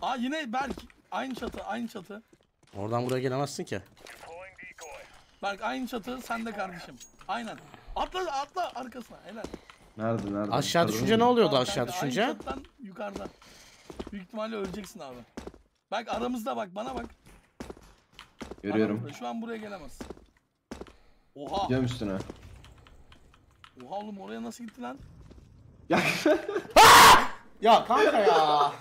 Aa yine Berk. Aynı çatı, aynı çatı. Oradan buraya gelemezsin ki. Berk aynı çatı sende kardeşim. Aynen. Atla arkasına helal. Nerede? Aşağı Yukarıda düşünce mı? ne oluyordu Tamam aşağı kanka, düşünce? Aynı çatıdan yukarıda. Büyük ihtimalle öleceksin abi. Bak aramızda bak bana bak. Görüyorum. Aramızda. Şu an buraya gelemez. Oha. Gidiyorum üstüne. Oha oğlum oraya nasıl gitti lan? Ya Ya kanka ya.